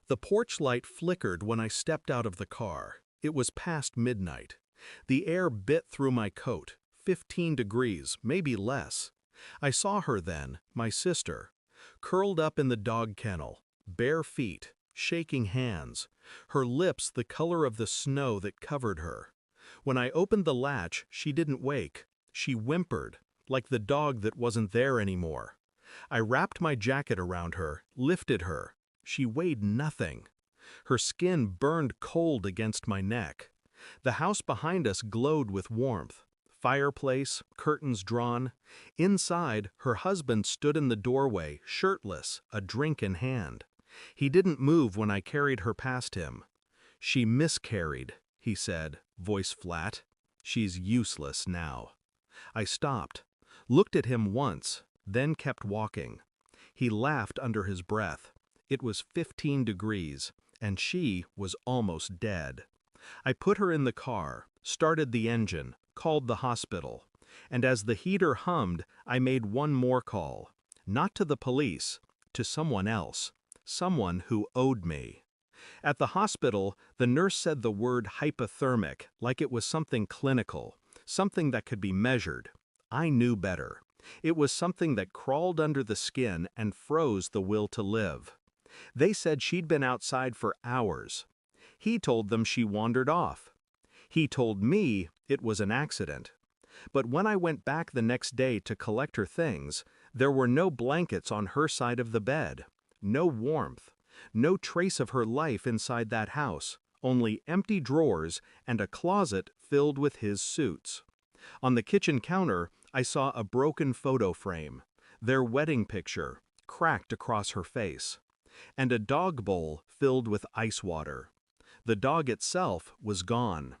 The porch light flickered when I stepped out of the car. It was past midnight. The air bit through my coat, 15 degrees, maybe less. I saw her then, my sister, curled up in the dog kennel, bare feet, shaking hands, her lips the color of the snow that covered her. When I opened the latch, she didn't wake. She whimpered, like the dog that wasn't there anymore. I wrapped my jacket around her, lifted her. She weighed nothing. Her skin burned cold against my neck. The house behind us glowed with warmth. Fireplace, curtains drawn. Inside, her husband stood in the doorway, shirtless, a drink in hand. He didn't move when I carried her past him. "She miscarried," he said, voice flat. "She's useless now." I stopped, looked at him once, then kept walking. He laughed under his breath. It was 15 degrees, and she was almost dead. I put her in the car, started the engine, called the hospital. And as the heater hummed, I made one more call. Not to the police, to someone else. Someone who owed me. At the hospital, the nurse said the word hypothermic like it was something clinical, something that could be measured. I knew better. It was something that crawled under the skin and froze the will to live. They said she'd been outside for hours. He told them she wandered off. He told me it was an accident. But when I went back the next day to collect her things, there were no blankets on her side of the bed, no warmth, no trace of her life inside that house, only empty drawers and a closet filled with his suits. On the kitchen counter, I saw a broken photo frame, their wedding picture, cracked across her face, and a dog bowl filled with ice water. The dog itself was gone.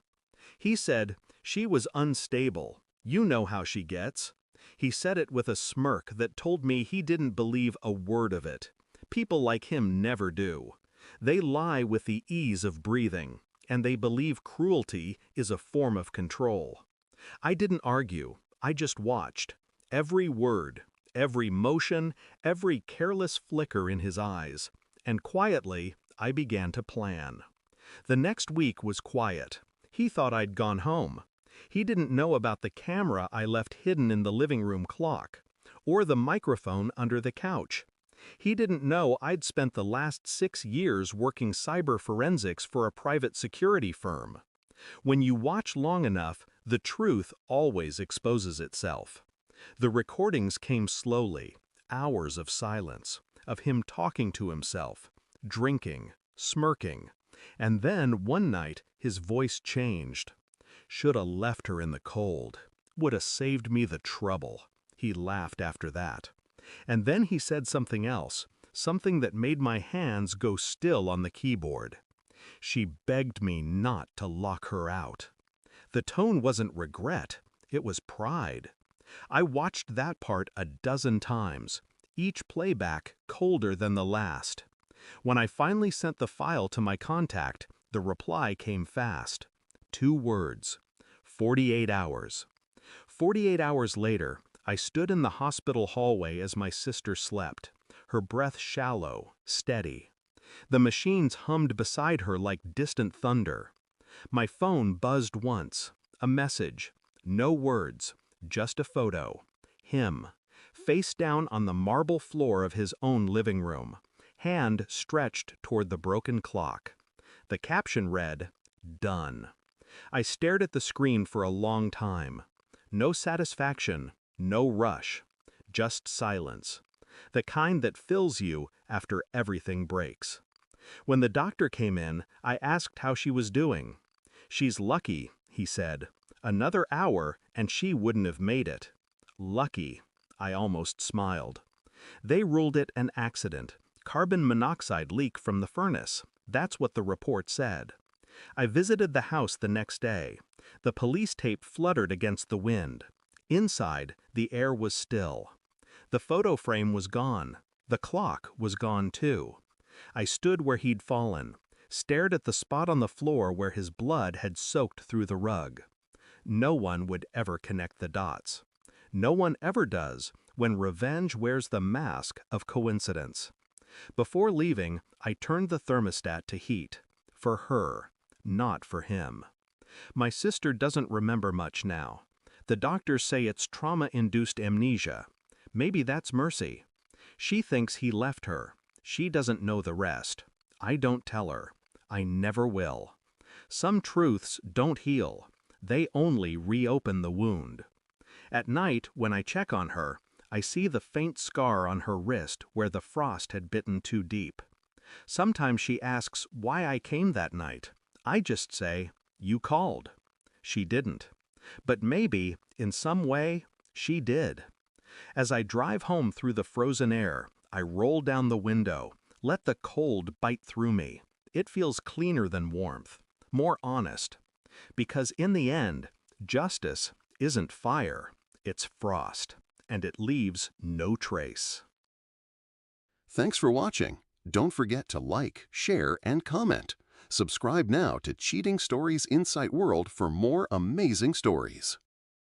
He said, "She was unstable. You know how she gets." He said it with a smirk that told me he didn't believe a word of it. People like him never do. They lie with the ease of breathing, and they believe cruelty is a form of control. I didn't argue. I just watched. Every word, every motion, every careless flicker in his eyes. And quietly, I began to plan. The next week was quiet. He thought I'd gone home. He didn't know about the camera I left hidden in the living room clock, or the microphone under the couch. He didn't know I'd spent the last 6 years working cyber forensics for a private security firm. When you watch long enough, the truth always exposes itself. The recordings came slowly, hours of silence, of him talking to himself, drinking, smirking. And then, one night, his voice changed. "Shoulda left her in the cold. Woulda saved me the trouble." He laughed after that. And then he said something else, something that made my hands go still on the keyboard. "She begged me not to lock her out." The tone wasn't regret, it was pride. I watched that part a dozen times, each playback colder than the last. When I finally sent the file to my contact, the reply came fast. 2 words. 48 hours. 48 hours later, I stood in the hospital hallway as my sister slept, her breath shallow, steady. The machines hummed beside her like distant thunder. My phone buzzed once. A message. No words, just a photo. Him, face down on the marble floor of his own living room, hand stretched toward the broken clock. The caption read, "Done." I stared at the screen for a long time. No satisfaction, no rush, just silence. The kind that fills you after everything breaks. When the doctor came in, I asked how she was doing. "She's lucky," he said. "Another hour and she wouldn't have made it." Lucky. I almost smiled. They ruled it an accident. Carbon monoxide leak from the furnace. That's what the report said. I visited the house the next day. The police tape fluttered against the wind. Inside, the air was still. The photo frame was gone. The clock was gone too. I stood where he'd fallen, stared at the spot on the floor where his blood had soaked through the rug. No one would ever connect the dots. No one ever does when revenge wears the mask of coincidence. Before leaving, I turned the thermostat to heat. For her, not for him. My sister doesn't remember much now. The doctors say it's trauma-induced amnesia. Maybe that's mercy. She thinks he left her. She doesn't know the rest. I don't tell her. I never will. Some truths don't heal. They only reopen the wound. At night, when I check on her, I see the faint scar on her wrist where the frost had bitten too deep. Sometimes she asks why I came that night. I just say, "You called." She didn't. But maybe, in some way, she did. As I drive home through the frozen air, I roll down the window, let the cold bite through me. It feels cleaner than warmth, more honest. Because in the end, justice isn't fire, it's frost, and it leaves no trace. Thanks for watching. Don't forget to like, share, and comment. Subscribe now to Cheating Stories Insight World for more amazing stories.